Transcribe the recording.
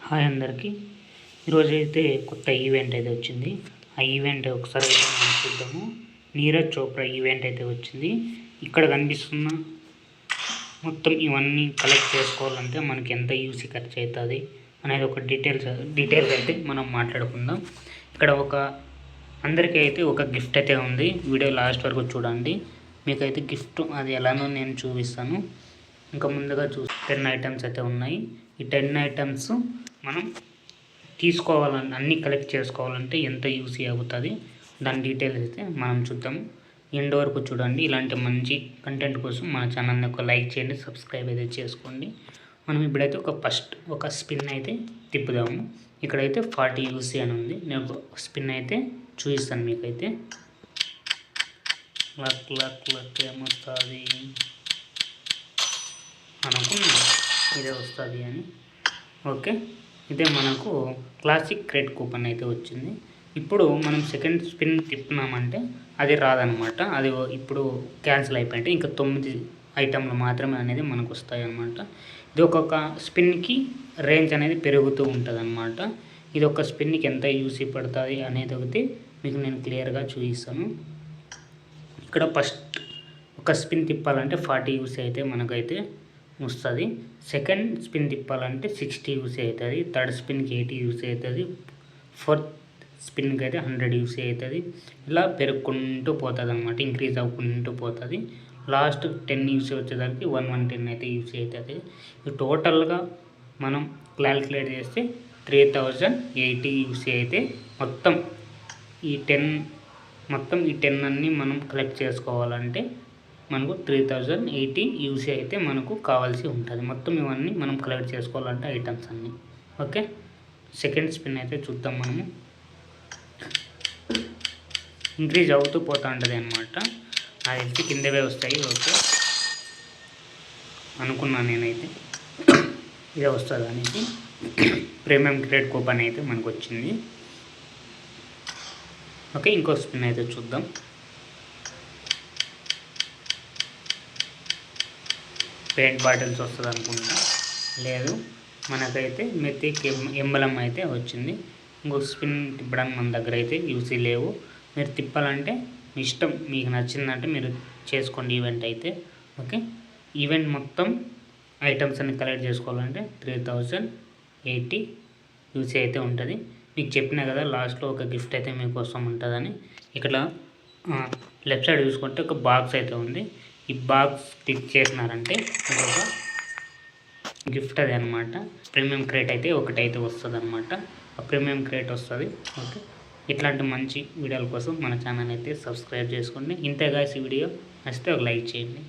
Hi అందరికీ. ఈరోజు అయితే కొత్త ఈవెంట్ అయితే వచ్చింది. ఆ ఈవెంట్ ఒకసారి అయితే మనం చూద్దాము. నీరజ్ చోప్రా ఈవెంట్ అయితే వచ్చింది. ఇక్కడ కనిపిస్తున్న మొత్తం ఇవన్నీ కలెక్ట్ చేసుకోవాలంటే మనకి ఎంత యూసీ ఖర్చు అవుతుంది అనేది ఒక డీటెయిల్స్ అయితే మనం మాట్లాడుకుందాం. ఇక్కడ అందరికీ అయితే ఒక గిఫ్ట్ అయితే ఉంది. వీడియో లాస్ట్ వరకు చూడండి. మీకైతే గిఫ్ట్ అది ఎలానో నేను చూపిస్తాను. ఇంకా ముందుగా 10 ఐటమ్స్ అయితే ఉన్నాయి. ఈ 10 ఐటమ్స్ మనం తీసుకోవాలని అన్నీ కలెక్ట్ చేసుకోవాలంటే ఎంత యూసీ అవుతుంది దాని డీటెయిల్స్ అయితే మనం చూద్దాం. ఎండ్ వరకు చూడండి. ఇలాంటి మంచి కంటెంట్ కోసం మన ఛానల్ని ఒక లైక్ చేయండి, సబ్స్క్రైబ్ అయితే చేసుకోండి. మనం ఇప్పుడైతే ఒక స్పిన్ అయితే తిప్పుదాము. ఇక్కడైతే 40 యూసీ అని ఉంది. నేను ఒక స్పిన్ అయితే చూపిస్తాను మీకైతే. లక్ ఏమొస్తుంది అనుకున్నా ఇదే వస్తుంది అని. ఓకే, ఇదే మనకు క్లాసిక్ క్రెడిట్ కూపన్ అయితే వచ్చింది. ఇప్పుడు మనం సెకండ్ స్పిన్ తిప్పినామంటే అది రాదనమాట. అది ఇప్పుడు క్యాన్సిల్ అయిపోయింటే ఇంకా 9 ఐటెంలు మాత్రమే అనేది మనకు వస్తాయి అన్నమాట. ఇది ఒక్కొక్క స్పిన్కి రేంజ్ అనేది పెరుగుతూ ఉంటుంది అన్నమాట. ఇది ఒక స్పిన్కి ఎంత యూసీ పడుతుంది అనేది ఒకటి మీకు నేను క్లియర్గా చూపిస్తాను. ఇక్కడ ఫస్ట్ ఒక స్పిన్ తిప్పాలంటే 40 యూసీ అయితే మనకైతే వస్తుంది. సెకండ్ స్పిన్ తిప్పాలంటే 60 యూసీ అవుతుంది. థర్డ్ స్పిన్కి 80 యూసీ అవుతుంది. ఫోర్త్ స్పిన్కి అయితే 100 యూసీ అవుతుంది. ఇలా పెరుగుకుంటూ పోతుంది అన్నమాట, ఇంక్రీజ్ అవ్వుకుంటూ పోతుంది. లాస్ట్ 10 యూసీ వచ్చేదానికి 110 అయితే యూసీ అవుతుంది. ఇది టోటల్గా మనం క్యాల్కులేట్ చేస్తే 3080 యూసీ అయితే మొత్తం ఈ 10 అన్నీ మనం కలెక్ట్ చేసుకోవాలంటే మనకు 3080 యూసీ అయితే మనకు కావాల్సి ఉంటుంది. మొత్తం ఇవన్నీ మనం కలెక్ట్ చేసుకోవాలంటే ఐటమ్స్ అన్నీ. ఓకే, సెకండ్ స్పిన్ అయితే చూద్దాం. మనము ఇంక్రీజ్ అవుతూ పోతూ ఉంటుంది అన్నమాట. అది తెలిసి కిందవే వస్తాయి. ఓకే అనుకున్నాను నేనైతే ఇదే వస్తుంది అనేసి. ప్రీమియం క్రెడిట్ కూపన్ అయితే మనకు వచ్చింది. ఓకే, ఇంకో స్పిన్ అయితే చూద్దాం. పెయింట్ బాటిల్స్ వస్తుంది అనుకుంటా. లేదు, మనకైతే మెథిక్ ఎంబలం అయితే వచ్చింది. ఇంకొక స్పిన్ తిప్పడానికి మన దగ్గర అయితే యూసీ లేవు. మీరు తిప్పాలంటే మీ ఇష్టం, మీకు నచ్చిందంటే మీరు చేసుకోండి ఈవెంట్ అయితే. ఓకే, ఈవెంట్ మొత్తం ఐటమ్స్ అన్ని కలెక్ట్ చేసుకోవాలంటే 3080 యూసీ అయితే ఉంటుంది. మీకు చెప్పినా కదా లాస్ట్లో ఒక గిఫ్ట్ అయితే మీకోసం ఉంటుందని. ఇక్కడ లెఫ్ట్ సైడ్ చూసుకుంటే ఒక బాక్స్ అయితే ఉంది. ఈ బాక్స్ క్లిక్ చేసినారంటే ఒక గిఫ్ట్ అది అనమాట. ప్రీమియం క్రేట్ అయితే ఒకటైతే వస్తుంది అనమాట. ఆ ప్రీమియం క్రేట్ వస్తుంది. ఓకే, ఇట్లాంటి మంచి వీడియోల కోసం మన ఛానల్ అయితే సబ్స్క్రైబ్ చేసుకోండి. ఇంతే గాయ్స్, ఈ వీడియో నచ్చితే ఒక లైక్ చేయండి.